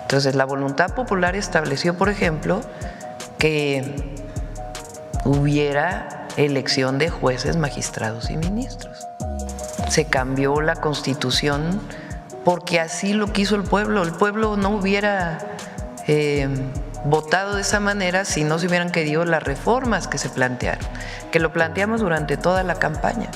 Entonces, la voluntad popular estableció, por ejemplo, que hubiera elección de jueces, magistrados y ministros. Se cambió la Constitución porque así lo quiso el pueblo. El pueblo no hubiera votado de esa manera si no se hubieran querido las reformas que se plantearon, que lo planteamos durante toda la campaña.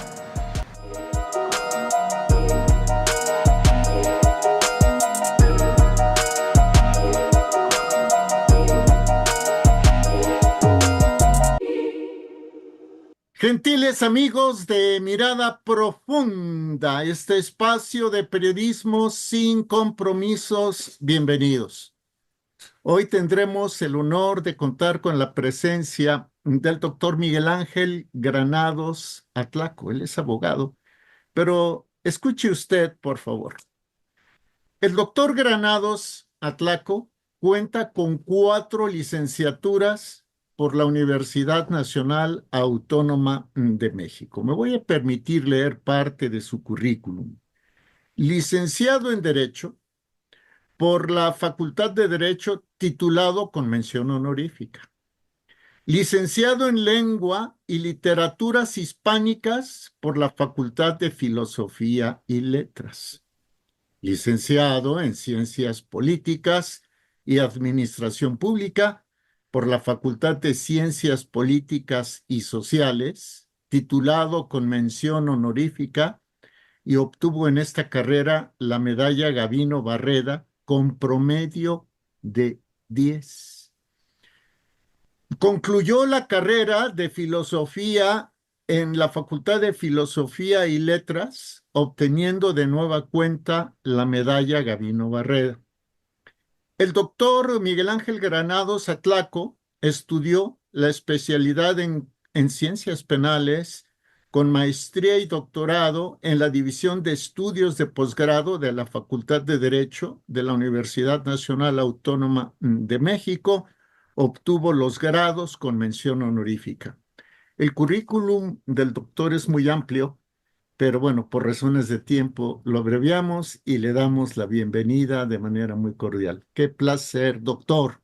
Gentiles amigos de Mirada Profunda, este espacio de periodismo sin compromisos, bienvenidos. Hoy tendremos el honor de contar con la presencia del doctor Miguel Ángel Granados Atlaco. Él es abogado, pero escuche usted, por favor. El doctor Granados Atlaco cuenta con 4 licenciaturas por la Universidad Nacional Autónoma de México. Me voy a permitir leer parte de su currículum. Licenciado en Derecho por la Facultad de Derecho, titulado con mención honorífica. Licenciado en Lengua y Literaturas Hispánicas por la Facultad de Filosofía y Letras. Licenciado en Ciencias Políticas y Administración Pública por la Facultad de Ciencias Políticas y Sociales, titulado con mención honorífica, y obtuvo en esta carrera la medalla Gavino Barreda con promedio de 10. Concluyó la carrera de filosofía en la Facultad de Filosofía y Letras, obteniendo de nueva cuenta la medalla Gavino Barreda. El doctor Miguel Ángel Granados Atlaco estudió la especialidad en Ciencias Penales con maestría y doctorado en la División de Estudios de Posgrado de la Facultad de Derecho de la Universidad Nacional Autónoma de México. Obtuvo los grados con mención honorífica. El currículum del doctor es muy amplio, pero bueno, por razones de tiempo lo abreviamos y le damos la bienvenida de manera muy cordial. Qué placer, doctor.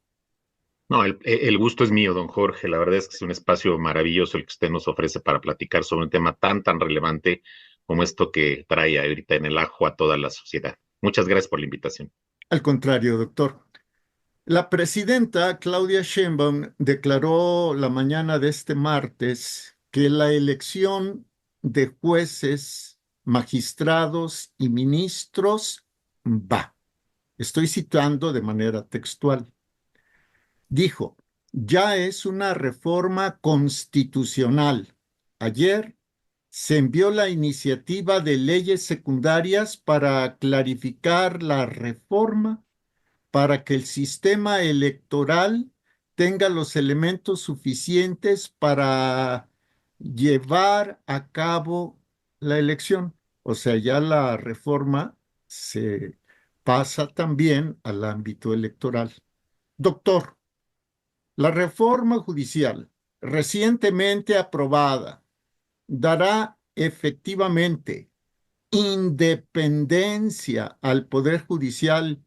No, el gusto es mío, don Jorge. La verdad es que es un espacio maravilloso el que usted nos ofrece para platicar sobre un tema tan relevante como esto que trae ahorita en el ajo a toda la sociedad. Muchas gracias por la invitación. Al contrario, doctor. La presidenta Claudia Sheinbaum declaró la mañana de este martes que la elección de jueces, magistrados y ministros va. Estoy citando de manera textual. Dijo, ya es una reforma constitucional. Ayer se envió la iniciativa de leyes secundarias para clarificar la reforma para que el sistema electoral tenga los elementos suficientes para llevar a cabo la elección. O sea, ya la reforma se pasa también al ámbito electoral. Doctor, la reforma judicial recientemente aprobada dará efectivamente independencia al Poder Judicial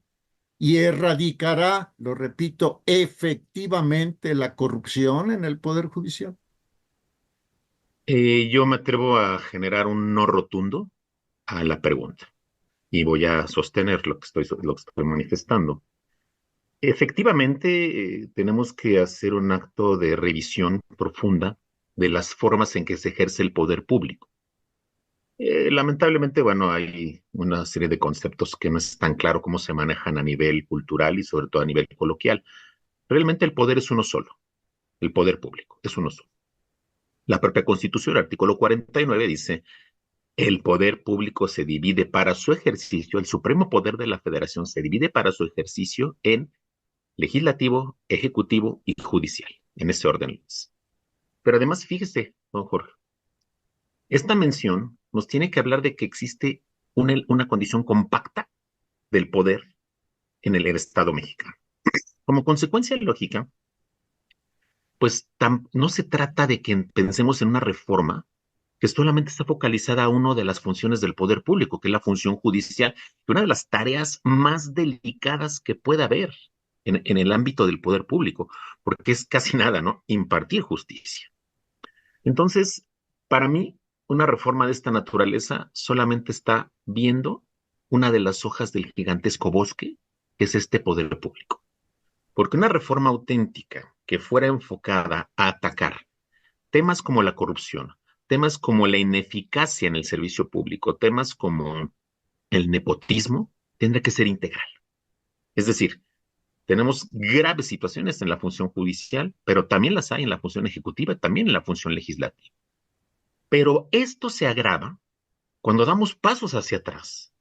y erradicará, lo repito, efectivamente la corrupción en el Poder Judicial. Yo me atrevo a generar un no rotundo a la pregunta y voy a sostener lo que estoy manifestando. Efectivamente, tenemos que hacer un acto de revisión profunda de las formas en que se ejerce el poder público. Lamentablemente, bueno, hay una serie de conceptos que no es tan claro cómo se manejan a nivel cultural y sobre todo a nivel coloquial. Realmente el poder es uno solo, el poder público es uno solo. La propia Constitución, el artículo 49, dice, el poder público se divide para su ejercicio, el supremo poder de la federación se divide para su ejercicio en legislativo, ejecutivo y judicial, en ese orden. Pero además, fíjese, don Jorge, esta mención nos tiene que hablar de que existe una condición compacta del poder en el Estado mexicano. Como consecuencia lógica, pues no se trata de que pensemos en una reforma que solamente está focalizada a una de las funciones del poder público, que es la función judicial, y una de las tareas más delicadas que puede haber en el ámbito del poder público, porque es casi nada, ¿no? Impartir justicia. Entonces, para mí, una reforma de esta naturaleza solamente está viendo una de las hojas del gigantesco bosque, que es este poder público. Porque una reforma auténtica que fuera enfocada a atacar temas como la corrupción, temas como la ineficacia en el servicio público, temas como el nepotismo, tendrá que ser integral. Es decir, tenemos graves situaciones en la función judicial, pero también las hay en la función ejecutiva, también en la función legislativa. Pero esto se agrava cuando damos pasos hacia atrás.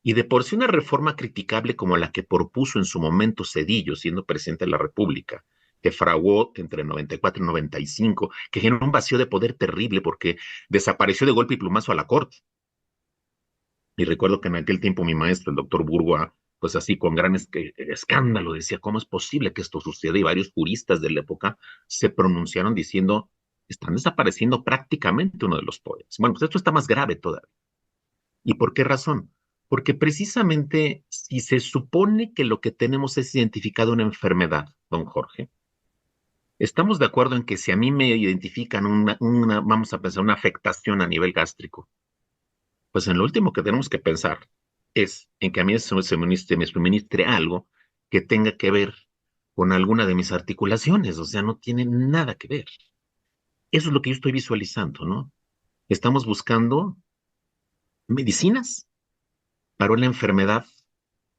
Y de por sí una reforma criticable como la que propuso en su momento Zedillo, siendo presidente de la República, que fraguó entre 94 y 95, que generó un vacío de poder terrible porque desapareció de golpe y plumazo a la Corte. Y recuerdo que en aquel tiempo mi maestro, el doctor Burgoa, pues así con gran escándalo decía, ¿cómo es posible que esto suceda? Y varios juristas de la época se pronunciaron diciendo, están desapareciendo prácticamente uno de los poderes. Bueno, pues esto está más grave todavía. ¿Y por qué razón? Porque precisamente si se supone que lo que tenemos es identificado una enfermedad, don Jorge, estamos de acuerdo en que si a mí me identifican vamos a pensar, una afectación a nivel gástrico, pues en lo último que tenemos que pensar es en que a mí me suministre algo que tenga que ver con alguna de mis articulaciones, o sea, no tiene nada que ver. Eso es lo que yo estoy visualizando, ¿no? Estamos buscando medicinas para una enfermedad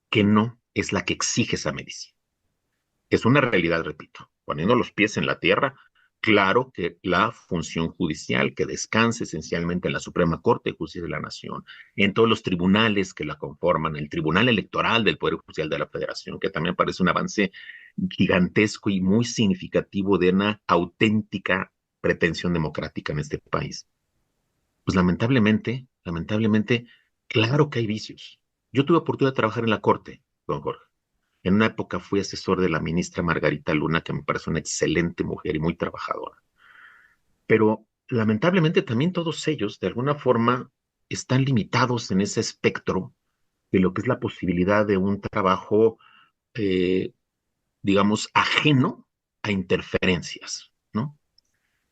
que no es la que exige esa medicina. Es una realidad, repito, poniendo los pies en la tierra, claro que la función judicial que descansa esencialmente en la Suprema Corte de Justicia de la Nación, en todos los tribunales que la conforman, el Tribunal Electoral del Poder Judicial de la Federación, que también parece un avance gigantesco y muy significativo de una auténtica pretensión democrática en este país. Pues lamentablemente, claro que hay vicios. Yo tuve oportunidad de trabajar en la Corte, don Jorge. En una época fui asesor de la ministra Margarita Luna, que me parece una excelente mujer y muy trabajadora. Pero lamentablemente también todos ellos, de alguna forma, están limitados en ese espectro de lo que es la posibilidad de un trabajo, eh, digamos, ajeno a interferencias, ¿no?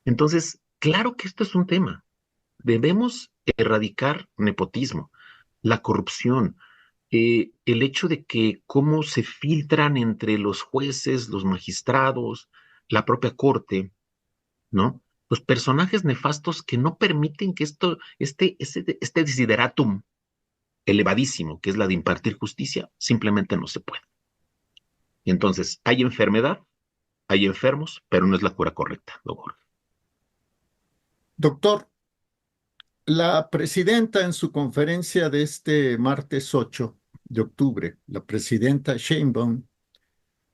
Entonces, claro que esto es un tema. Debemos erradicar nepotismo, la corrupción, el hecho de que cómo se filtran entre los jueces, los magistrados, la propia corte, ¿no? Los personajes nefastos que no permiten que este desideratum elevadísimo, que es la de impartir justicia, simplemente no se puede. Y entonces, hay enfermedad, hay enfermos, pero no es la cura correcta, don Jorge. Doctor, la presidenta en su conferencia de este martes 8 de octubre, la presidenta Sheinbaum,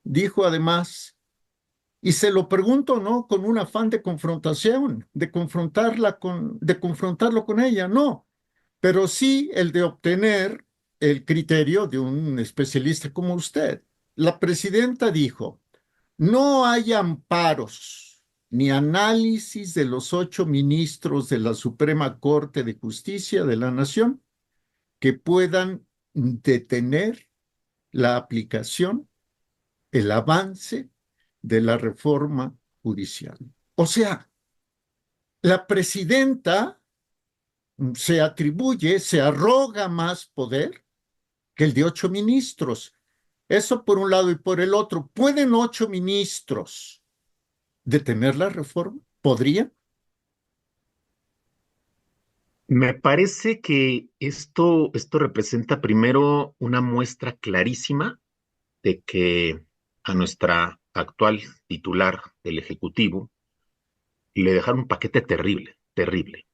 dijo además, y se lo pregunto no con un afán de confrontación, de confrontarlo con ella, no, pero sí el de obtener el criterio de un especialista como usted. La presidenta dijo, no hay amparos ni análisis de los 8 ministros de la Suprema Corte de Justicia de la Nación que puedan detener la aplicación, el avance de la reforma judicial. O sea, la presidenta se arroga más poder que el de 8 ministros. Eso por un lado y por el otro. ¿Pueden 8 ministros detener la reforma? ¿Podrían? Me parece que esto representa primero una muestra clarísima de que a nuestra actual titular del Ejecutivo le dejaron un paquete terrible, terrible.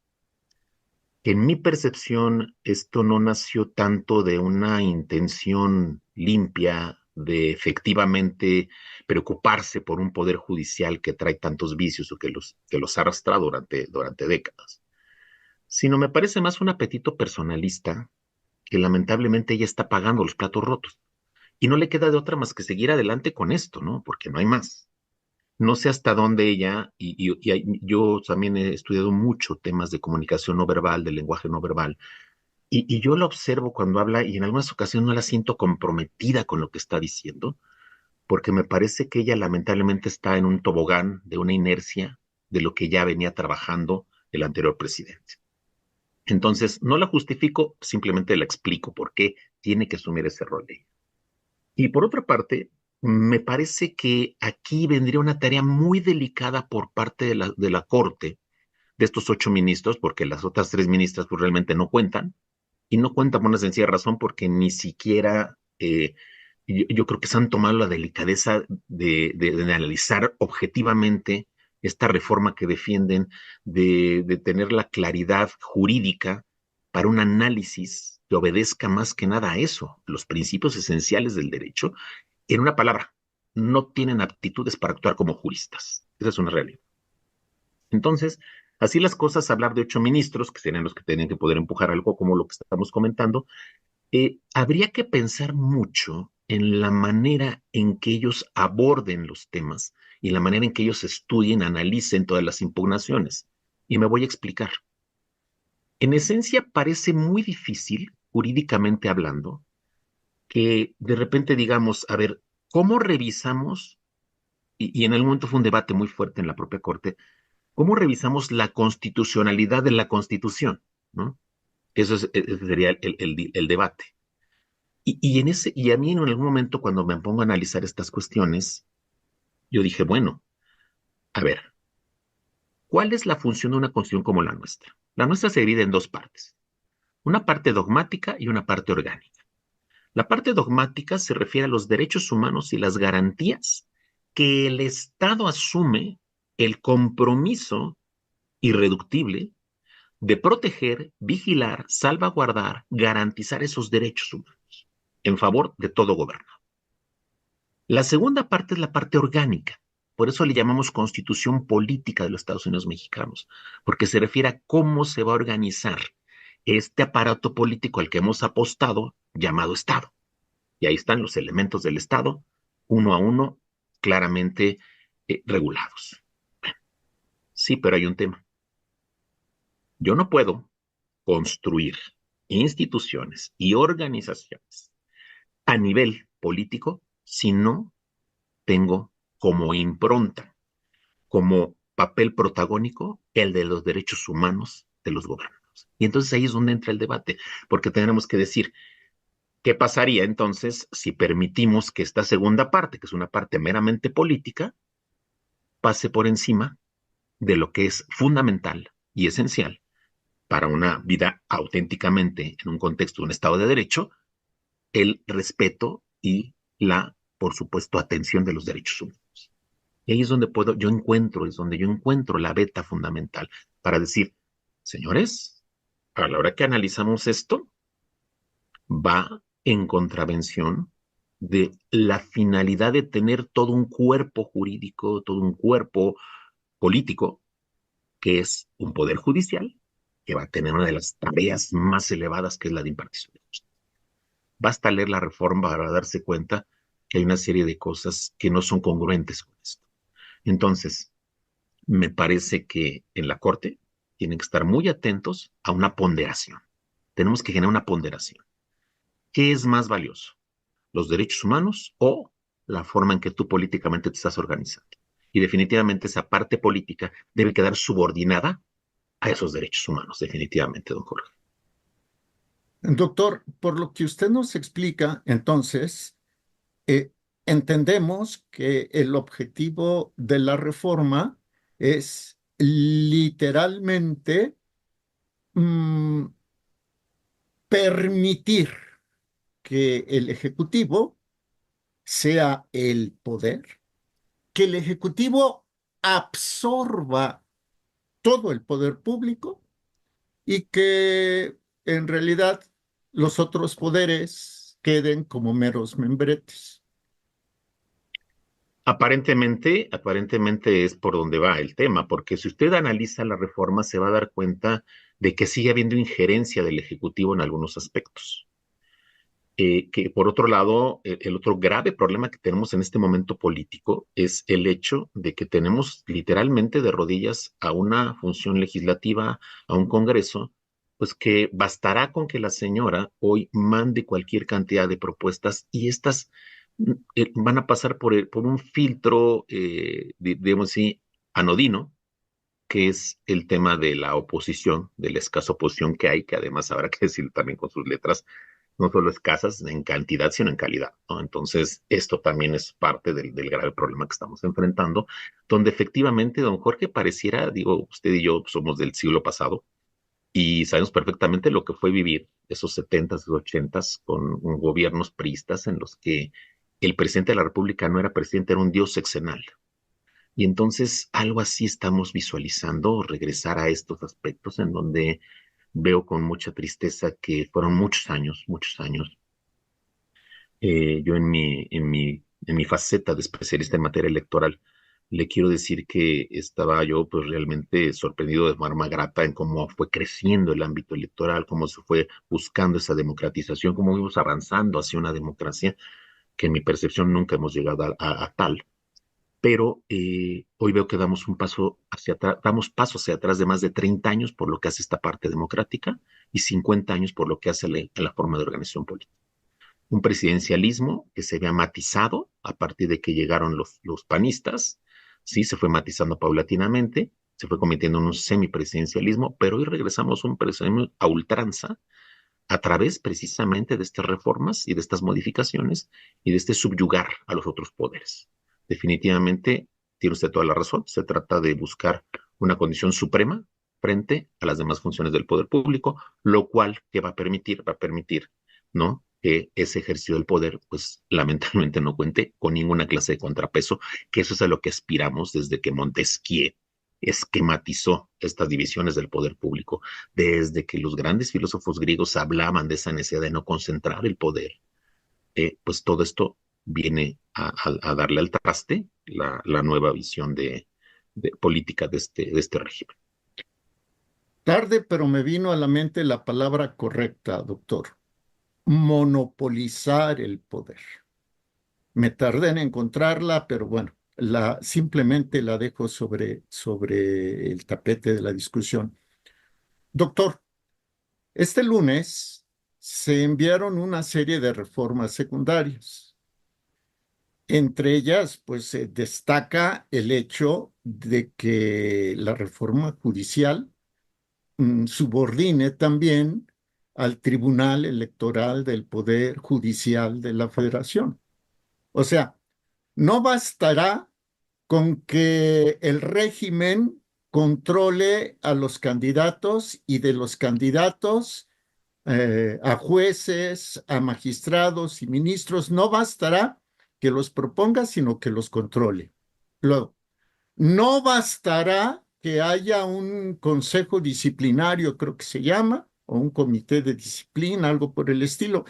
En mi percepción, esto no nació tanto de una intención limpia de efectivamente preocuparse por un poder judicial que trae tantos vicios o que los ha arrastrado durante décadas, sino me parece más un apetito personalista que lamentablemente ella está pagando los platos rotos. Y no le queda de otra más que seguir adelante con esto, ¿no? Porque no hay más. No sé hasta dónde ella, yo también he estudiado mucho temas de comunicación no verbal, de lenguaje no verbal, y yo la observo cuando habla y en algunas ocasiones no la siento comprometida con lo que está diciendo, porque me parece que ella lamentablemente está en un tobogán de una inercia de lo que ya venía trabajando el anterior presidente. Entonces, no la justifico, simplemente la explico por qué tiene que asumir ese rol ella. Y por otra parte, me parece que aquí vendría una tarea muy delicada por parte de la Corte, de estos 8 ministros, porque las otras 3 ministras pues, realmente no cuentan, y no cuentan por una sencilla razón porque ni siquiera yo creo que se han tomado la delicadeza de analizar objetivamente esta reforma que defienden, de tener la claridad jurídica para un análisis que obedezca más que nada a eso, los principios esenciales del derecho. En una palabra, no tienen aptitudes para actuar como juristas. Esa es una realidad. Entonces, así las cosas, hablar de 8 ministros, que serían los que tienen que poder empujar algo como lo que estamos comentando, habría que pensar mucho en la manera en que ellos aborden los temas y la manera en que ellos estudien, analicen todas las impugnaciones. Y me voy a explicar. En esencia, parece muy difícil, jurídicamente hablando, que de repente digamos, a ver, ¿cómo revisamos? Y en algún momento fue un debate muy fuerte en la propia Corte, ¿cómo revisamos la constitucionalidad de la Constitución? ¿No? Ese sería el debate. Y a mí en algún momento cuando me pongo a analizar estas cuestiones, yo dije, bueno, a ver, ¿cuál es la función de una constitución como la nuestra? La nuestra se divide en 2 partes, una parte dogmática y una parte orgánica. La parte dogmática se refiere a los derechos humanos y las garantías que el Estado asume el compromiso irreductible de proteger, vigilar, salvaguardar, garantizar esos derechos humanos en favor de todo gobierno. La segunda parte es la parte orgánica. Por eso le llamamos Constitución Política de los Estados Unidos Mexicanos, porque se refiere a cómo se va a organizar este aparato político al que hemos apostado, llamado Estado. Y ahí están los elementos del Estado, uno a uno, claramente regulados. Sí, pero hay un tema. Yo no puedo construir instituciones y organizaciones a nivel político si no tengo como impronta, como papel protagónico, el de los derechos humanos de los gobiernos. Y entonces ahí es donde entra el debate, porque tenemos que decir, ¿qué pasaría entonces si permitimos que esta segunda parte, que es una parte meramente política, pase por encima de lo que es fundamental y esencial para una vida auténticamente en un contexto de un Estado de Derecho, el respeto y la, por supuesto, atención de los derechos humanos? Y ahí es donde es donde yo encuentro la beta fundamental para decir, señores, a la hora que analizamos esto, va en contravención de la finalidad de tener todo un cuerpo jurídico, todo un cuerpo político, que es un poder judicial, que va a tener una de las tareas más elevadas, que es la de impartición de justicia. Basta leer la reforma para darse cuenta que hay una serie de cosas que no son congruentes con esto. Entonces, me parece que en la Corte tienen que estar muy atentos a una ponderación. Tenemos que generar una ponderación. ¿Qué es más valioso? ¿Los derechos humanos o la forma en que tú políticamente te estás organizando? Y definitivamente esa parte política debe quedar subordinada a esos derechos humanos, definitivamente, don Jorge. Doctor, por lo que usted nos explica, entonces, eh, entendemos que el objetivo de la reforma es literalmente mm, permitir que el Ejecutivo sea el poder, que el Ejecutivo absorba todo el poder público y que en realidad los otros poderes queden como meros membretes. Aparentemente es por donde va el tema, porque si usted analiza la reforma se va a dar cuenta de que sigue habiendo injerencia del Ejecutivo en algunos aspectos. Que por otro lado, el otro grave problema que tenemos en este momento político es el hecho de que tenemos literalmente de rodillas a una función legislativa, a un Congreso, pues que bastará con que la señora hoy mande cualquier cantidad de propuestas y estas van a pasar por un filtro, digamos así, anodino, que es el tema de la oposición, de la escasa oposición que hay, que además habrá que decir también con sus letras, no solo escasas en cantidad, sino en calidad, ¿no? Entonces, esto también es parte del grave problema que estamos enfrentando, donde efectivamente, don Jorge, pareciera, digo, usted y yo somos del siglo pasado y sabemos perfectamente lo que fue vivir esos 70s y 80s con gobiernos priistas en los que el presidente de la República no era presidente, era un dios sexenal. Y entonces algo así estamos visualizando, regresar a estos aspectos en donde veo con mucha tristeza que fueron muchos años. Yo en mi faceta de especialista en materia electoral, le quiero decir que estaba yo pues realmente sorprendido de forma grata en cómo fue creciendo el ámbito electoral, cómo se fue buscando esa democratización, cómo fuimos avanzando hacia una democracia que en mi percepción nunca hemos llegado a tal. Pero hoy veo que damos un paso hacia atrás, damos pasos hacia atrás de más de 30 años por lo que hace esta parte democrática y 50 años por lo que hace la forma de organización política. Un presidencialismo que se había matizado a partir de que llegaron los panistas, sí, se fue matizando paulatinamente, se fue convirtiendo en un semipresidencialismo, pero hoy regresamos a un presidencialismo a ultranza a través precisamente de estas reformas y de estas modificaciones y de este subyugar a los otros poderes. Definitivamente, tiene usted toda la razón, se trata de buscar una condición suprema frente a las demás funciones del poder público, lo cual que va a permitir, ¿no? Que ese ejercicio del poder, pues lamentablemente no cuente con ninguna clase de contrapeso, que eso es a lo que aspiramos desde que Montesquieu esquematizó estas divisiones del poder público, desde que los grandes filósofos griegos hablaban de esa necesidad de no concentrar el poder. Pues todo esto viene a darle al traste la nueva visión de política de este régimen. Tarde, pero me vino a la mente la palabra correcta, doctor. Monopolizar el poder. Me tardé en encontrarla, pero bueno, simplemente la dejo sobre el tapete de la discusión. Doctor, este lunes se enviaron una serie de reformas secundarias. Entre ellas, pues se destaca el hecho de que la reforma judicial subordine también al Tribunal Electoral del Poder Judicial de la Federación. O sea, no bastará con que el régimen controle a los candidatos y de los candidatos a jueces, a magistrados y ministros, no bastará que los proponga, sino que los controle. Luego, no bastará que haya un consejo disciplinario, creo que se llama, o un comité de disciplina, algo por el estilo,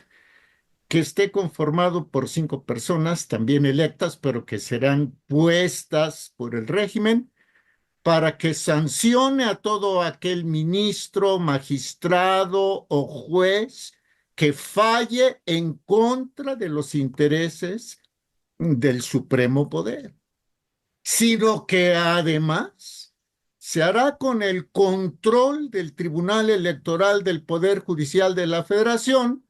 que esté conformado por 5 personas también electas, pero que serán puestas por el régimen para que sancione a todo aquel ministro, magistrado o juez que falle en contra de los intereses del supremo poder, sino que además se hará con el control del Tribunal Electoral del Poder Judicial de la Federación,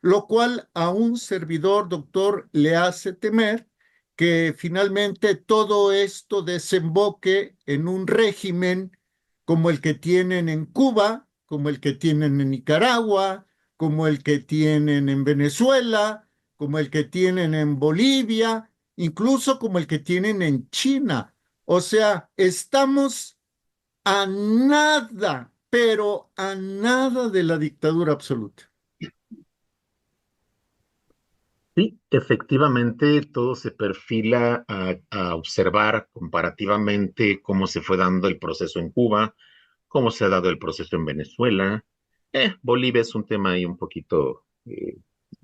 lo cual a un servidor, doctor, le hace temer que finalmente todo esto desemboque en un régimen como el que tienen en Cuba, como el que tienen en Nicaragua, como el que tienen en Venezuela, como el que tienen en Bolivia, incluso como el que tienen en China. O sea, estamos a nada, pero a nada de la dictadura absoluta. Sí, efectivamente, todo se perfila a observar comparativamente cómo se fue dando el proceso en Cuba, cómo se ha dado el proceso en Venezuela. Bolivia es un tema ahí un poquito,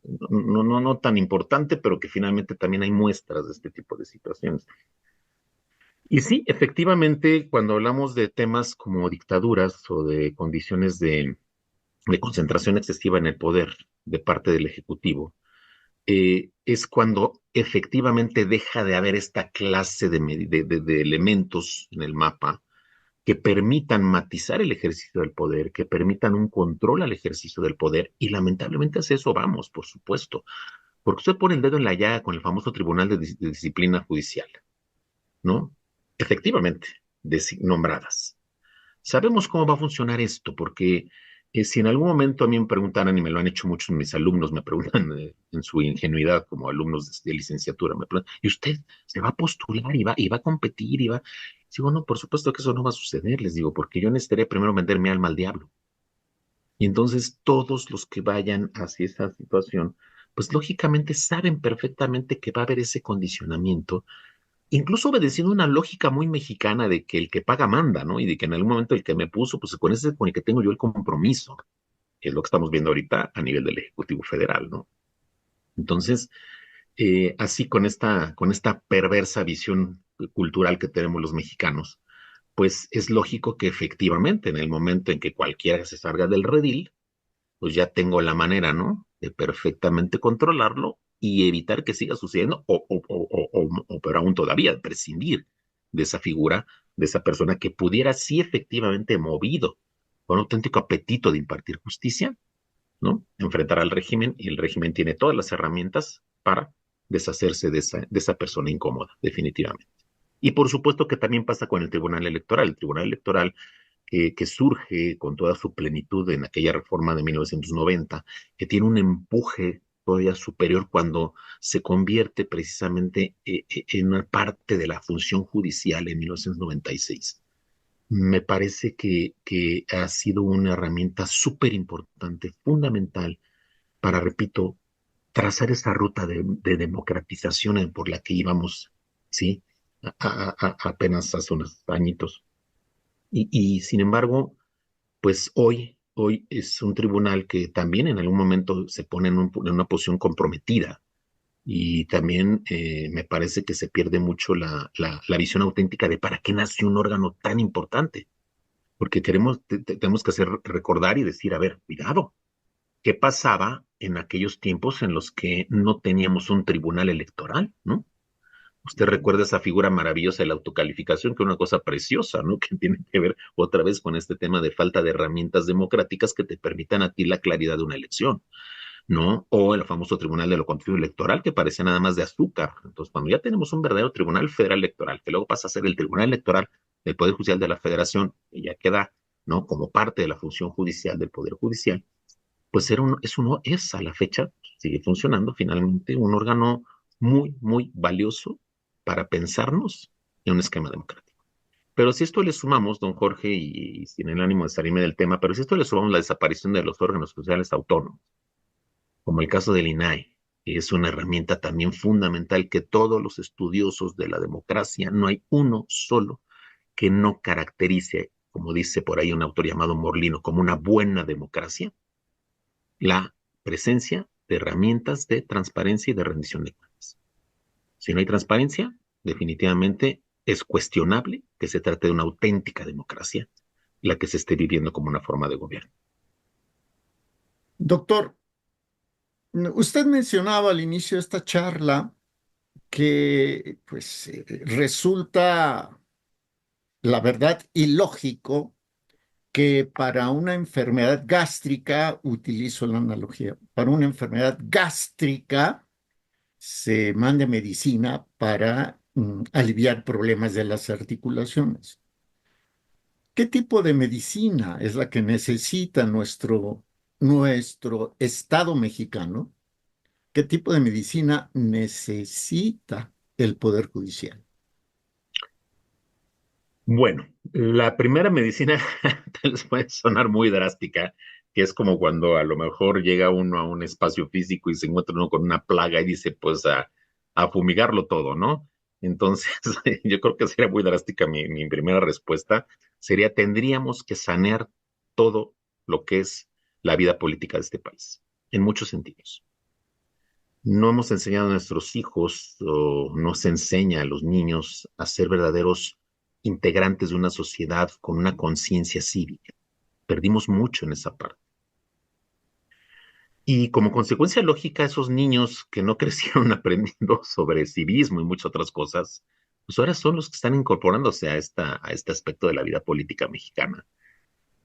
no tan importante, pero que finalmente también hay muestras de este tipo de situaciones. Y sí, efectivamente, cuando hablamos de temas como dictaduras o de condiciones de concentración excesiva en el poder, de parte del Ejecutivo, es cuando efectivamente deja de haber esta clase de elementos en el mapa que permitan matizar el ejercicio del poder, que permitan un control al ejercicio del poder, y lamentablemente hacia eso vamos, por supuesto, porque usted pone el dedo en la llaga con el famoso Tribunal de Disciplina Judicial, ¿no? Efectivamente, nombradas. Sabemos cómo va a funcionar esto, porque si en algún momento a mí me preguntaran, y me lo han hecho muchos de mis alumnos, me preguntan en su ingenuidad como alumnos de licenciatura, me preguntan, ¿y usted se va a postular y va a competir y va? Digo, no, por supuesto que eso no va a suceder, les digo, porque yo necesitaría primero vender mi alma al diablo. Y entonces todos los que vayan hacia esa situación, pues lógicamente saben perfectamente que va a haber ese condicionamiento, incluso obedeciendo una lógica muy mexicana de que el que paga manda, ¿no? Y de que en algún momento el que me puso, pues con ese es con el que tengo yo el compromiso, que es lo que estamos viendo ahorita a nivel del Ejecutivo Federal, ¿no? Entonces, así con esta perversa visión cultural que tenemos los mexicanos, pues es lógico que efectivamente en el momento en que cualquiera se salga del redil, pues ya tengo la manera, ¿no? De perfectamente controlarlo y evitar que siga sucediendo, o pero aún todavía, prescindir de esa figura, de esa persona que pudiera, sí, efectivamente, movido con un auténtico apetito de impartir justicia, ¿no? Enfrentar al régimen, y el régimen tiene todas las herramientas para deshacerse de esa persona incómoda, definitivamente. Y por supuesto que también pasa con el Tribunal Electoral. El Tribunal Electoral que surge con toda su plenitud en aquella reforma de 1990, que tiene un empuje todavía superior cuando se convierte precisamente en una parte de la función judicial en 1996. Me parece que ha sido una herramienta súper importante, fundamental, para, repito, trazar esa ruta de democratización por la que íbamos, ¿sí? Apenas hace unos añitos. Y sin embargo, pues hoy es un tribunal que también en algún momento se pone en una posición comprometida, y también me parece que se pierde mucho la visión auténtica de para qué nace un órgano tan importante, porque tenemos que hacer recordar y decir, a ver, cuidado, ¿qué pasaba en aquellos tiempos en los que no teníamos un tribunal electoral, ¿no? Usted recuerda esa figura maravillosa de la autocalificación, que es una cosa preciosa, ¿no? Que tiene que ver otra vez con este tema de falta de herramientas democráticas que te permitan a ti la claridad de una elección, ¿no? O el famoso Tribunal de lo Constitucional Electoral, que parece nada más de azúcar. Entonces, cuando ya tenemos un verdadero Tribunal Federal Electoral, que luego pasa a ser el Tribunal Electoral del Poder Judicial de la Federación, y ya queda, ¿no? Como parte de la función judicial del Poder Judicial, pues es a la fecha, sigue funcionando finalmente, un órgano muy valioso para pensarnos en un esquema democrático. Pero si esto le sumamos, don Jorge, y sin el ánimo de salirme del tema, pero si esto le sumamos la desaparición de los órganos judiciales autónomos, como el caso del INAI, que es una herramienta también fundamental que todos los estudiosos de la democracia, no hay uno solo que no caracterice, como dice por ahí un autor llamado Morlino, como una buena democracia, la presencia de herramientas de transparencia y de rendición de cuentas. Si no hay transparencia, definitivamente es cuestionable que se trate de una auténtica democracia la que se esté viviendo como una forma de gobierno. Doctor, usted mencionaba al inicio de esta charla que pues resulta, la verdad, ilógico que para una enfermedad gástrica, utilizo la analogía, para una enfermedad gástrica se mande medicina para aliviar problemas de las articulaciones. ¿Qué tipo de medicina es la que necesita nuestro Estado mexicano? ¿Qué tipo de medicina necesita el Poder Judicial? Bueno, la primera medicina tal vez puede sonar muy drástica, que es como cuando a lo mejor llega uno a un espacio físico y se encuentra uno con una plaga y dice, pues a fumigarlo todo, ¿no? Entonces, yo creo que sería muy drástica mi primera respuesta. Sería, tendríamos que sanear todo lo que es la vida política de este país, en muchos sentidos. No hemos enseñado a nuestros hijos, o no se enseña a los niños a ser verdaderos integrantes de una sociedad con una conciencia cívica. Perdimos mucho en esa parte. Y como consecuencia lógica, esos niños que no crecieron aprendiendo sobre civismo y muchas otras cosas, pues ahora son los que están incorporándose a este aspecto de la vida política mexicana.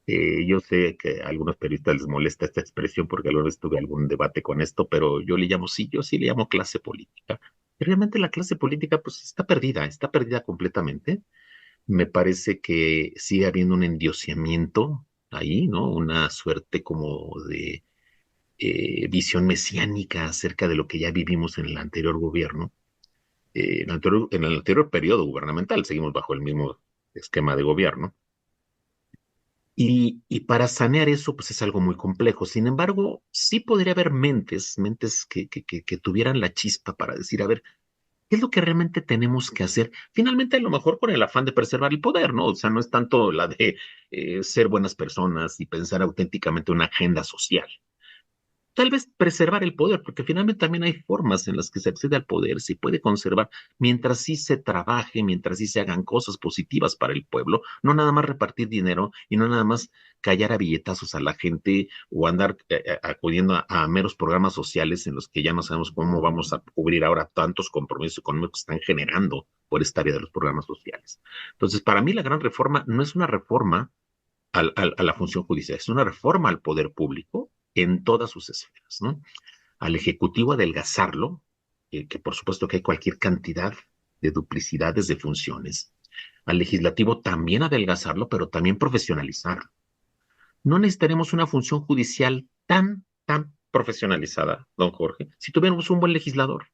Yo sé que a algunos periodistas les molesta esta expresión porque alguna vez tuve algún debate con esto, pero yo le llamo, sí, yo sí le llamo clase política. Y realmente la clase política pues está perdida completamente. Me parece que sigue habiendo un endiosamiento ahí, ¿no? Una suerte como de visión mesiánica acerca de lo que ya vivimos en el anterior gobierno. En el anterior periodo gubernamental, seguimos bajo el mismo esquema de gobierno. Y para sanear eso, pues es algo muy complejo. Sin embargo, sí podría haber mentes que tuvieran la chispa para decir, a ver, ¿qué es lo que realmente tenemos que hacer? Finalmente, a lo mejor con el afán de preservar el poder, ¿no? O sea, no es tanto la de ser buenas personas y pensar auténticamente una agenda social. Tal vez preservar el poder, porque finalmente también hay formas en las que se accede al poder, se puede conservar mientras sí se trabaje, mientras sí se hagan cosas positivas para el pueblo, no nada más repartir dinero y no nada más callar a billetazos a la gente o andar acudiendo a meros programas sociales en los que ya no sabemos cómo vamos a cubrir ahora tantos compromisos económicos que están generando por esta área de los programas sociales. Entonces, para mí la gran reforma no es una reforma a la función judicial, es una reforma al poder público en todas sus esferas, ¿no? Al Ejecutivo adelgazarlo, que por supuesto que hay cualquier cantidad de duplicidades de funciones. Al Legislativo también adelgazarlo, pero también profesionalizarlo. No necesitaremos una función judicial tan profesionalizada, don Jorge, si tuviéramos un buen legislador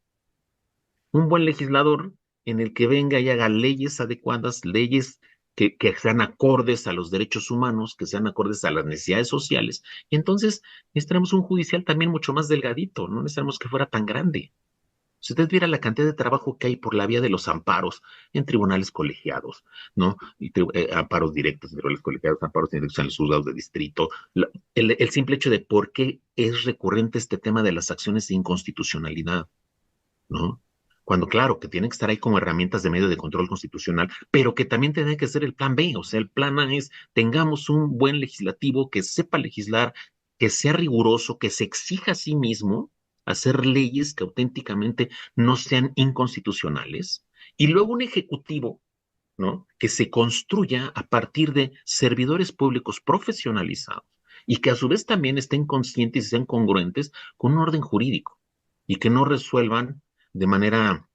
en el que venga y haga leyes adecuadas, leyes que sean acordes a los derechos humanos, que sean acordes a las necesidades sociales. Y entonces necesitamos un judicial también mucho más delgadito, no necesitamos que fuera tan grande. Si usted viera la cantidad de trabajo que hay por la vía de los amparos en tribunales colegiados, ¿no? Amparos directos, tribunales colegiados, amparos directos en los juzgados de distrito, el simple hecho de por qué es recurrente este tema de las acciones de inconstitucionalidad, ¿no? Cuando claro que tienen que estar ahí como herramientas de medio de control constitucional, pero que también tiene que ser el plan B, o sea, el plan A es tengamos un buen legislativo que sepa legislar, que sea riguroso, que se exija a sí mismo hacer leyes que auténticamente no sean inconstitucionales, y luego un ejecutivo, ¿no? Que se construya a partir de servidores públicos profesionalizados y que a su vez también estén conscientes y sean congruentes con un orden jurídico y que no resuelvan de manera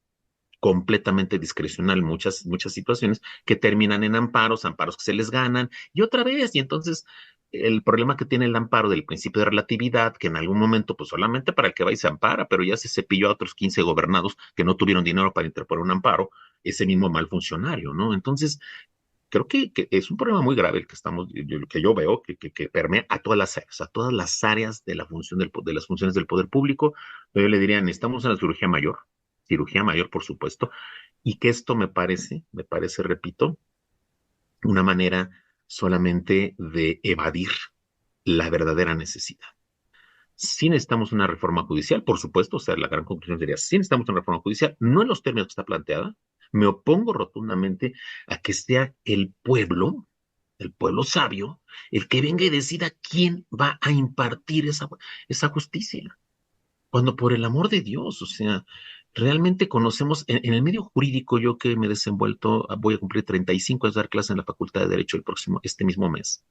completamente discrecional muchas situaciones que terminan en amparos que se les ganan y otra vez, y entonces el problema que tiene el amparo del principio de relatividad, que en algún momento pues solamente para el que va y se ampara, pero ya se cepilló a otros 15 gobernados que no tuvieron dinero para interponer un amparo, ese mismo mal funcionario, ¿no? Entonces, creo que es un problema muy grave el que que yo veo que permea a todas las áreas de la función de las funciones del poder público. Yo le diría, necesitamos una cirugía mayor, por supuesto, y que esto me parece, repito, una manera solamente de evadir la verdadera necesidad. Sí necesitamos una reforma judicial, por supuesto, o sea, la gran conclusión sería, sí necesitamos una reforma judicial, no en los términos que está planteada, me opongo rotundamente a que sea el pueblo sabio, el que venga y decida quién va a impartir esa justicia. Cuando por el amor de Dios, o sea, realmente conocemos, en el medio jurídico, yo que me he desenvuelto, voy a cumplir 35 años de dar clase en la Facultad de Derecho este mismo mes.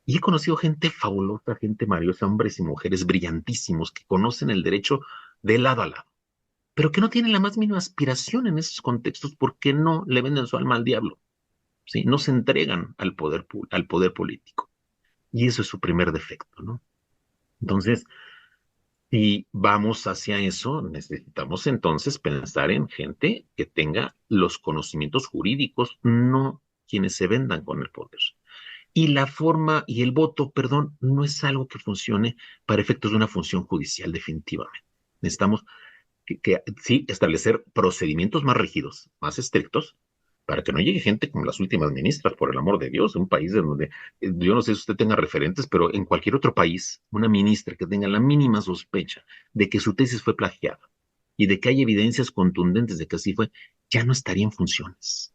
Y he conocido gente fabulosa, gente maravillosa, hombres y mujeres brillantísimos que conocen el derecho de lado a lado, pero que no tienen la más mínima aspiración en esos contextos porque no le venden su alma al diablo, ¿sí? No se entregan al poder político. Y eso es su primer defecto, ¿no? Entonces, si vamos hacia eso, necesitamos entonces pensar en gente que tenga los conocimientos jurídicos, no quienes se vendan con el poder. Y la forma y el voto, perdón, no es algo que funcione para efectos de una función judicial definitivamente. Necesitamos sí establecer procedimientos más rígidos, más estrictos, para que no llegue gente como las últimas ministras, por el amor de Dios, un país en donde, yo no sé si usted tenga referentes, pero en cualquier otro país, una ministra que tenga la mínima sospecha de que su tesis fue plagiada y de que hay evidencias contundentes de que así fue, ya no estaría en funciones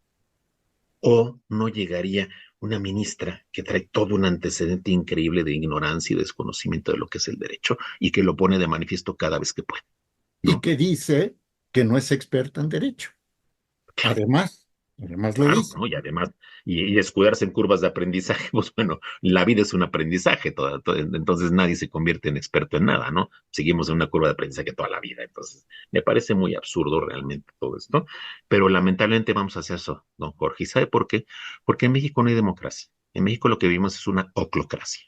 o no llegaría una ministra que trae todo un antecedente increíble de ignorancia y desconocimiento de lo que es el derecho y que lo pone de manifiesto cada vez que puede, Y ¿no? que dice que no es experta en derecho. Además, además lo Claro, dice. ¿no? Y además, y escudarse en curvas de aprendizaje, pues bueno, la vida es un aprendizaje, entonces nadie se convierte en experto en nada, ¿no? Seguimos en una curva de aprendizaje toda la vida, entonces me parece muy absurdo realmente todo esto, pero lamentablemente vamos hacia eso, ¿no, Jorge? ¿Y sabe por qué? Porque en México no hay democracia. En México lo que vivimos es una oclocracia,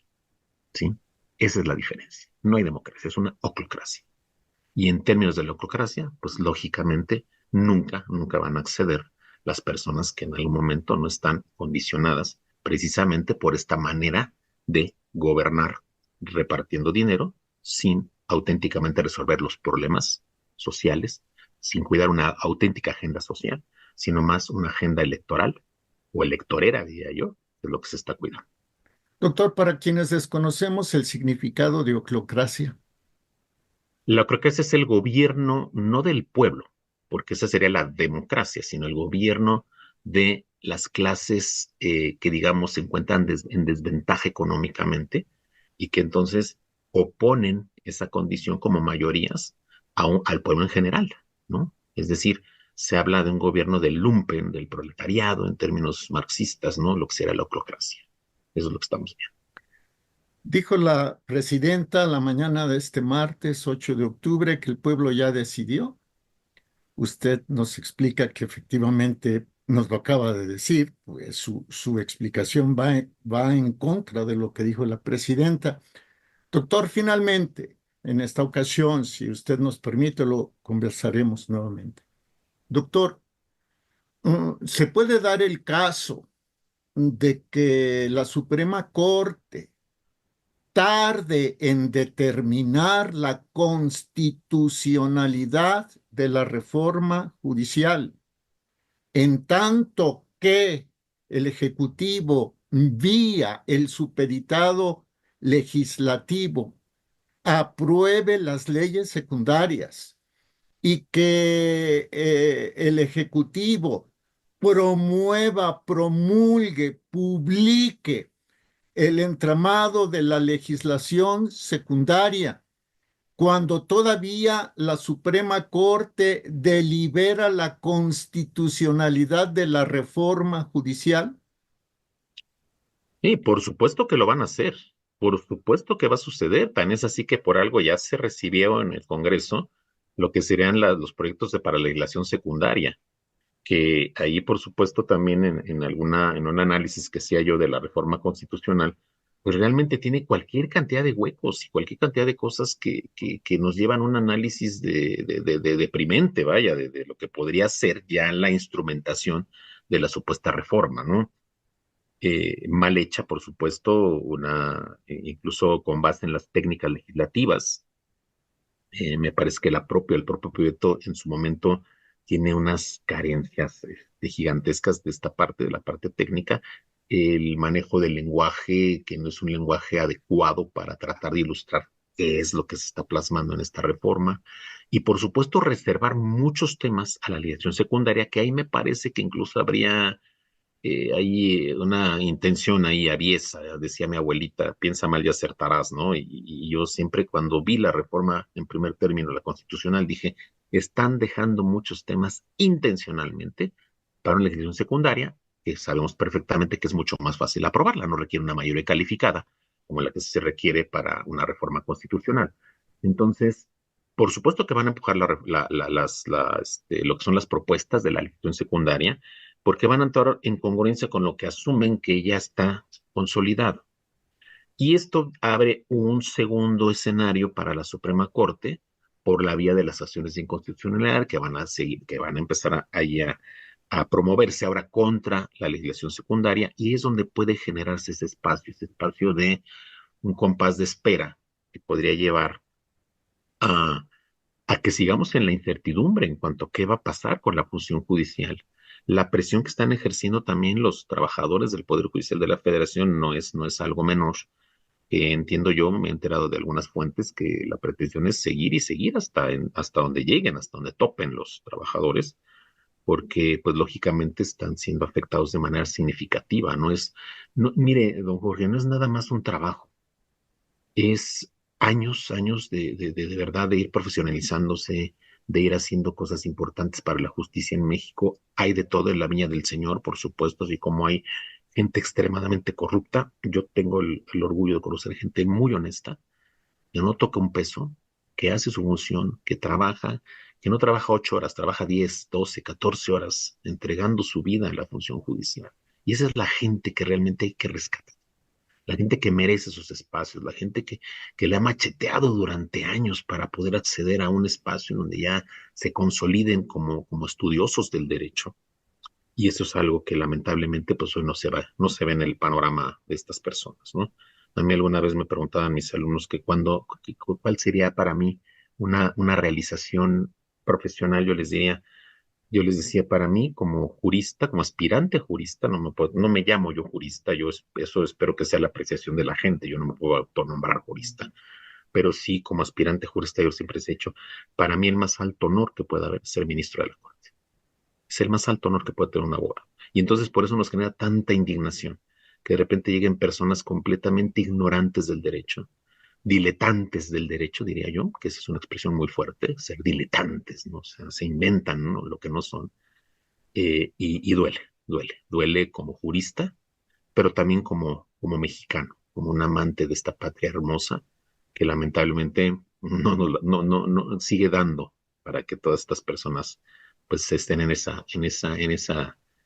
¿sí? Esa es la diferencia. No hay democracia, es una oclocracia. Y en términos de la oclocracia, pues lógicamente nunca van a acceder las personas que en algún momento no están condicionadas precisamente por esta manera de gobernar repartiendo dinero sin auténticamente resolver los problemas sociales, sin cuidar una auténtica agenda social, sino más una agenda electoral o electorera, diría yo, que es lo que se está cuidando. Doctor, para quienes desconocemos el significado de oclocracia, Lo creo que ese es el gobierno, no del pueblo, porque esa sería la democracia, sino el gobierno de las clases que, digamos, se encuentran en desventaja económicamente y que entonces oponen esa condición como mayorías al pueblo en general, ¿no? Es decir, se habla de un gobierno del lumpen, del proletariado, en términos marxistas, ¿no? Lo que será la oclocracia. Eso es lo que estamos viendo. dijo la presidenta la mañana de este martes 8 de octubre que el pueblo ya decidió. Usted nos explica que efectivamente nos lo acaba de decir, pues su explicación va en contra de lo que dijo la presidenta. Doctor, finalmente, en esta ocasión, si usted nos permite, lo conversaremos nuevamente. Doctor, ¿se puede dar el caso de que la Suprema Corte tarde en determinar la constitucionalidad de la reforma judicial, en tanto que el Ejecutivo, vía el supeditado legislativo, apruebe las leyes secundarias y que el Ejecutivo promueva, promulgue, publique el entramado de la legislación secundaria, cuando todavía la Suprema Corte delibera la constitucionalidad de la reforma judicial? Sí, por supuesto que lo van a hacer, por supuesto que va a suceder, tan es así que por algo ya se recibió en el Congreso lo que serían los proyectos de para legislación secundaria, que ahí por supuesto también en un análisis que hacía yo de la reforma constitucional, pues realmente tiene cualquier cantidad de huecos y cualquier cantidad de cosas que nos llevan a un análisis de deprimente, vaya, de lo que podría ser ya la instrumentación de la supuesta reforma, ¿no? Mal hecha, por supuesto, incluso con base en las técnicas legislativas. Me parece que el propio proyecto en su momento tiene unas carencias gigantescas de esta parte, de la parte técnica, el manejo del lenguaje, que no es un lenguaje adecuado para tratar de ilustrar qué es lo que se está plasmando en esta reforma, y por supuesto reservar muchos temas a la legislación secundaria, que ahí me parece que incluso habría hay una intención ahí aviesa, decía mi abuelita, piensa mal y acertarás, ¿no? Y yo siempre cuando vi la reforma en primer término, la constitucional, dije, están dejando muchos temas intencionalmente para una legislación secundaria, que sabemos perfectamente que es mucho más fácil aprobarla, no requiere una mayoría calificada como la que se requiere para una reforma constitucional. Entonces, por supuesto que van a empujar lo que son las propuestas de la legislación secundaria, porque van a entrar en congruencia con lo que asumen que ya está consolidado. Y esto abre un segundo escenario para la Suprema Corte por la vía de las acciones de inconstitucionalidad que van a seguir, que van a empezar a promoverse ahora contra la legislación secundaria, y es donde puede generarse ese espacio de un compás de espera que podría llevar a, a que sigamos en la incertidumbre en cuanto a qué va a pasar con la función judicial. La presión que están ejerciendo también los trabajadores del Poder Judicial de la Federación no es algo menor. Entiendo yo, me he enterado de algunas fuentes que la pretensión es seguir y seguir hasta donde lleguen, hasta donde topen los trabajadores, porque pues lógicamente están siendo afectados de manera significativa. Mire, don Jorge, no es nada más un trabajo, es años de verdad de ir profesionalizándose, de ir haciendo cosas importantes para la justicia en México. Hay de todo en la viña del Señor, por supuesto, así como hay gente extremadamente corrupta. Yo tengo el orgullo de conocer gente muy honesta, que no toca un peso, que hace su función, que trabaja, que no trabaja 8 horas, trabaja 10, 12, 14 horas, entregando su vida a la función judicial. Y esa es la gente que realmente hay que rescatar, la gente que merece esos espacios, la gente que le ha macheteado durante años para poder acceder a un espacio en donde ya se consoliden como estudiosos del derecho. Y eso es algo que lamentablemente pues hoy no se ve en el panorama de estas personas, ¿no? A mí alguna vez me preguntaban mis alumnos cuál sería para mí una realización profesional. Yo les decía, para mí, como jurista, como aspirante a jurista, no me llamo yo jurista, eso espero que sea la apreciación de la gente, yo no me puedo autonombrar jurista, pero sí, como aspirante a jurista, yo siempre he hecho, para mí el más alto honor que pueda haber es ser ministro de la Corte. Es el más alto honor que puede tener un abogado. Y entonces por eso nos genera tanta indignación, que de repente lleguen personas completamente ignorantes del derecho, diletantes del derecho, diría yo, que esa es una expresión muy fuerte, ser diletantes, ¿no? O sea, se inventan, ¿no?, lo que no son, y duele como jurista, pero también como mexicano, como un amante de esta patria hermosa que lamentablemente no sigue dando para que todas estas personas pues estén en esa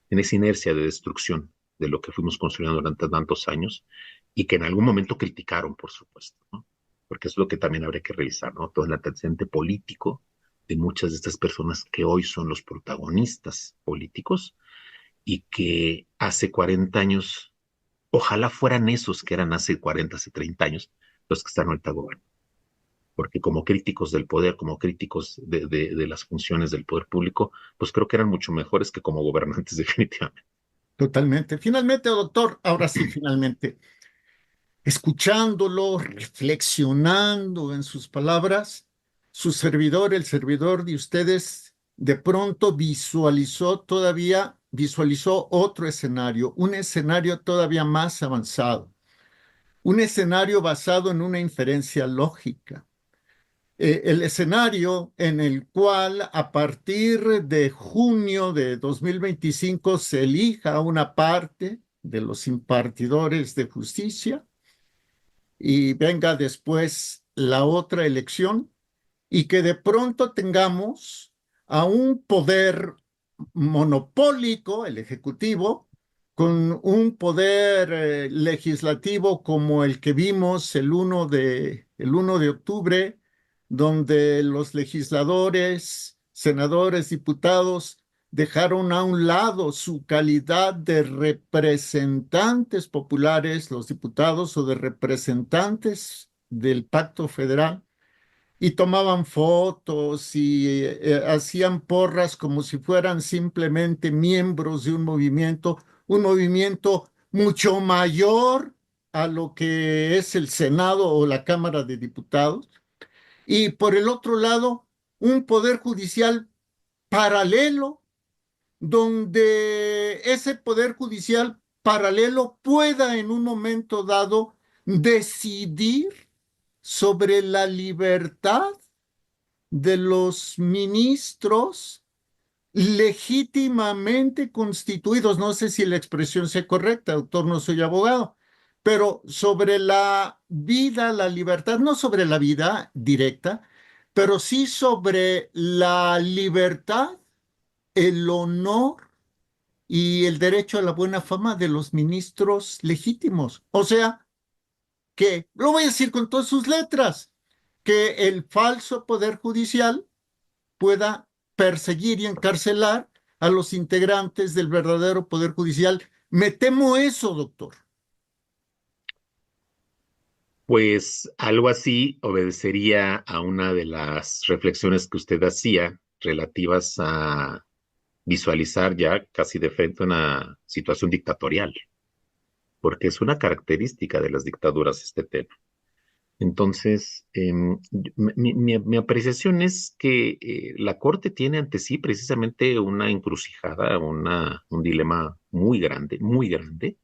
inercia de destrucción de lo que fuimos construyendo durante tantos años y que en algún momento criticaron, por supuesto, ¿no? Porque es lo que también habría que revisar, ¿no? Todo el antecedente político de muchas de estas personas que hoy son los protagonistas políticos y que hace 40 años, ojalá fueran esos que eran hace 40, hace 30 años, los que están ahorita gobernando. Porque como críticos del poder, como críticos de las funciones del poder público, pues creo que eran mucho mejores que como gobernantes definitivamente. Totalmente. Finalmente, doctor, ahora sí, finalmente, escuchándolo, reflexionando en sus palabras, su servidor, el servidor de ustedes, de pronto visualizó otro escenario, un escenario todavía más avanzado, un escenario basado en una inferencia lógica. El escenario en el cual a partir de junio de 2025 se elija una parte de los impartidores de justicia y venga después la otra elección y que de pronto tengamos a un poder monopólico, el Ejecutivo, con un poder legislativo como el que vimos el 1 de octubre, donde los legisladores, senadores, diputados dejaron a un lado su calidad de representantes populares, los diputados, o de representantes del Pacto Federal, y tomaban fotos y hacían porras como si fueran simplemente miembros de un movimiento mucho mayor a lo que es el Senado o la Cámara de Diputados. Y por el otro lado, un poder judicial paralelo, donde ese poder judicial paralelo pueda en un momento dado decidir sobre la libertad de los ministros legítimamente constituidos. No sé si la expresión sea correcta, doctor, no soy abogado, pero sobre la vida, la libertad, no sobre la vida directa, pero sí sobre la libertad, el honor y el derecho a la buena fama de los ministros legítimos. O sea, que, lo voy a decir con todas sus letras, que el falso poder judicial pueda perseguir y encarcelar a los integrantes del verdadero poder judicial. Me temo eso, doctor. Pues algo así obedecería a una de las reflexiones que usted hacía relativas a visualizar ya casi de frente una situación dictatorial, porque es una característica de las dictaduras este tema. Entonces, mi apreciación es que la Corte tiene ante sí precisamente una encrucijada, un dilema muy grande, muy grande.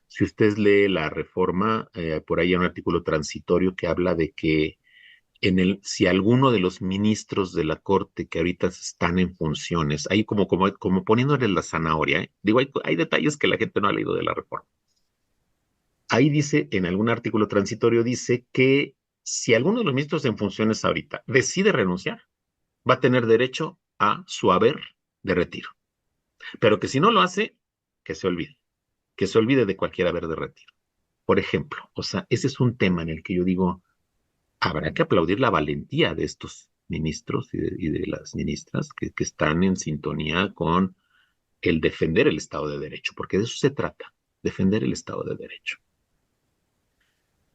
Si usted lee la reforma, por ahí hay un artículo transitorio que habla de que si alguno de los ministros de la Corte que ahorita están en funciones, ahí como poniéndole la zanahoria, digo, hay detalles que la gente no ha leído de la reforma. Ahí dice, en algún artículo transitorio, dice que si alguno de los ministros en funciones ahorita decide renunciar, va a tener derecho a su haber de retiro. Pero que si no lo hace, que se olvide de cualquier haber de retiro. Por ejemplo, o sea, ese es un tema en el que yo digo, habrá que aplaudir la valentía de estos ministros y de las ministras que están en sintonía con el defender el Estado de Derecho, porque de eso se trata, defender el Estado de Derecho.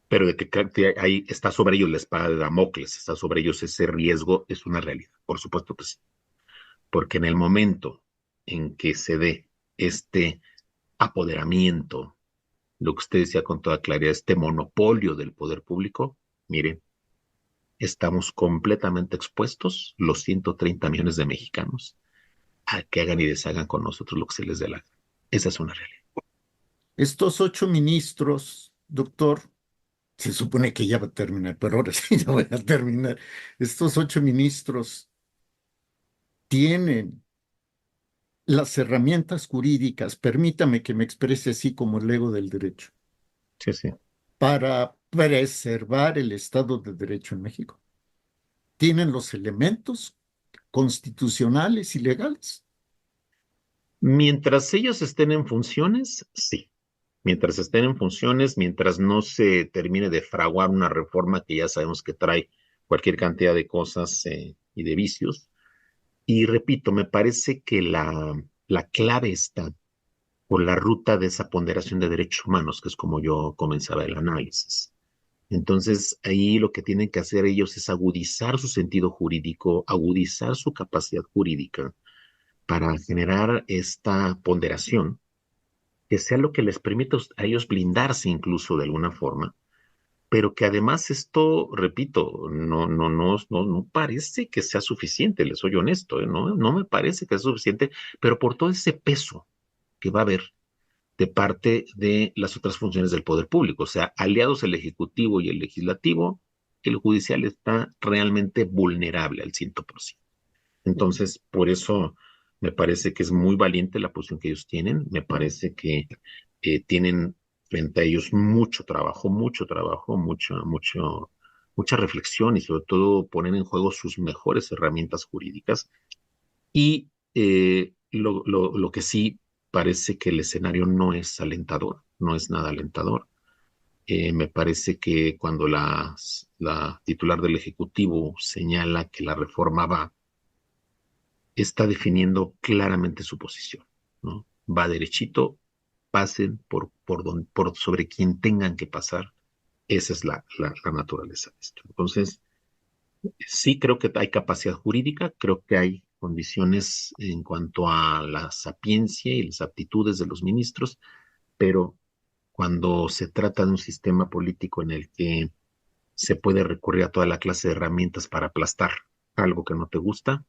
Pero de que ahí está sobre ellos la espada de Damocles, está sobre ellos ese riesgo, es una realidad. Por supuesto que sí. Porque en el momento en que se dé este apoderamiento, lo que usted decía con toda claridad, este monopolio del poder público, miren, estamos completamente expuestos, los 130 millones de mexicanos, a que hagan y deshagan con nosotros lo que se les dé la gana. Esa es una realidad. Estos 8 ministros, doctor, se supone que ya va a terminar, pero ahora sí ya voy a terminar. Estos 8 ministros tienen las herramientas jurídicas, permítame que me exprese así como lego del derecho, Sí, sí. para preservar el Estado de Derecho en México. Tienen los elementos constitucionales y legales. Mientras ellos estén en funciones, sí. Mientras estén en funciones, mientras no se termine de fraguar una reforma que ya sabemos que trae cualquier cantidad de cosas y de vicios. Y repito, me parece que la clave está por la ruta de esa ponderación de derechos humanos, que es como yo comenzaba el análisis. Entonces, ahí lo que tienen que hacer ellos es agudizar su sentido jurídico, agudizar su capacidad jurídica para generar esta ponderación que sea lo que les permita a ellos blindarse incluso de alguna forma, pero que además esto, repito, no parece que sea suficiente, les soy honesto, ¿eh? No me parece que sea suficiente, pero por todo ese peso que va a haber de parte de las otras funciones del poder público, o sea, aliados el Ejecutivo y el Legislativo, el Judicial está realmente vulnerable al 100%. Entonces, por eso me parece que es muy valiente la posición que ellos tienen. Me parece que tienen frente a ellos mucho trabajo, mucha reflexión y sobre todo poner en juego sus mejores herramientas jurídicas. Y lo que sí parece que el escenario no es alentador, no es nada alentador. Me parece que cuando la titular del Ejecutivo señala que la reforma está definiendo claramente su posición, ¿no? Va derechito, pasen por sobre quien tengan que pasar. Esa es la naturaleza de esto. Entonces, sí creo que hay capacidad jurídica, creo que hay condiciones en cuanto a la sapiencia y las aptitudes de los ministros, pero cuando se trata de un sistema político en el que se puede recurrir a toda la clase de herramientas para aplastar algo que no te gusta,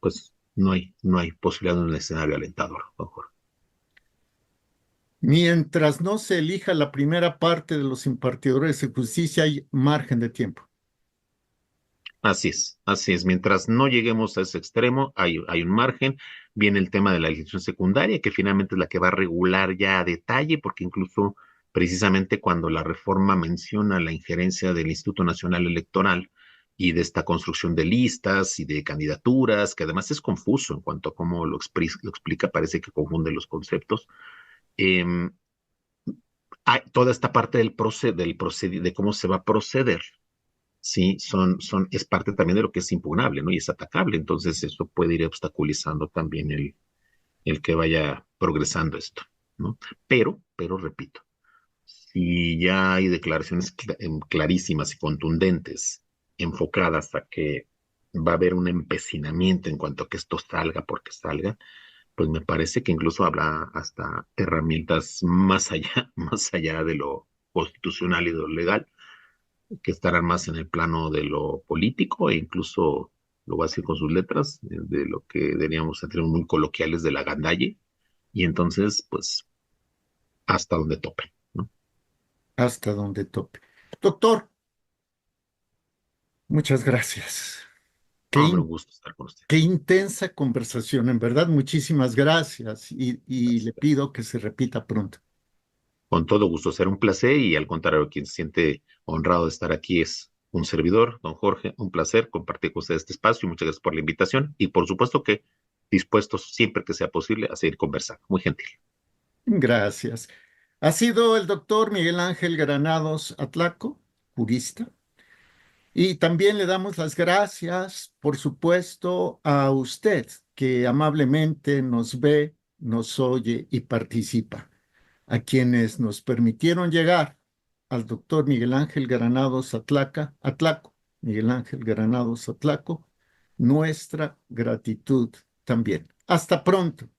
pues no hay posibilidad de un escenario alentador, don Jorge. Mientras no se elija la primera parte de los impartidores de justicia, hay margen de tiempo. Así es, así es. Mientras no lleguemos a ese extremo, hay un margen. Viene el tema de la legislación secundaria, que finalmente es la que va a regular ya a detalle, porque incluso precisamente cuando la reforma menciona la injerencia del Instituto Nacional Electoral y de esta construcción de listas y de candidaturas, que además es confuso en cuanto a cómo lo explica, parece que confunde los conceptos. em, Hay toda esta parte de cómo se va a proceder, sí, es parte también de lo que es impugnable, ¿no? Y es atacable. Entonces, eso puede ir obstaculizando también el que vaya progresando esto, ¿no? Pero repito, si ya hay declaraciones clarísimas y contundentes, enfocadas a que va a haber un empecinamiento en cuanto a que esto salga porque salga, pues me parece que incluso habrá hasta herramientas más allá, más allá de lo constitucional y de lo legal, que estarán más en el plano de lo político e incluso, lo voy a decir con sus letras, de lo que teníamos en términos muy coloquiales de la gandalle, y entonces, pues, hasta donde tope, ¿no? hasta donde tope. Doctor, muchas gracias. Qué, Hombre, un in- gusto estar con usted. qué intensa conversación, en verdad, muchísimas gracias y le Gracias. pido que se repita pronto. Con todo gusto, será un placer y al contrario, quien se siente honrado de estar aquí es un servidor, don Jorge, un placer compartir con usted este espacio y muchas gracias por la invitación y por supuesto que dispuestos siempre que sea posible a seguir conversando. Muy gentil. Gracias. Ha sido el doctor Miguel Ángel Granados Atlaco, jurista. Y también le damos las gracias, por supuesto, a usted que amablemente nos ve, nos oye y participa, a quienes nos permitieron llegar al doctor Miguel Ángel Granados Atlaco, Miguel Ángel Granados Atlaco, nuestra gratitud también. Hasta pronto.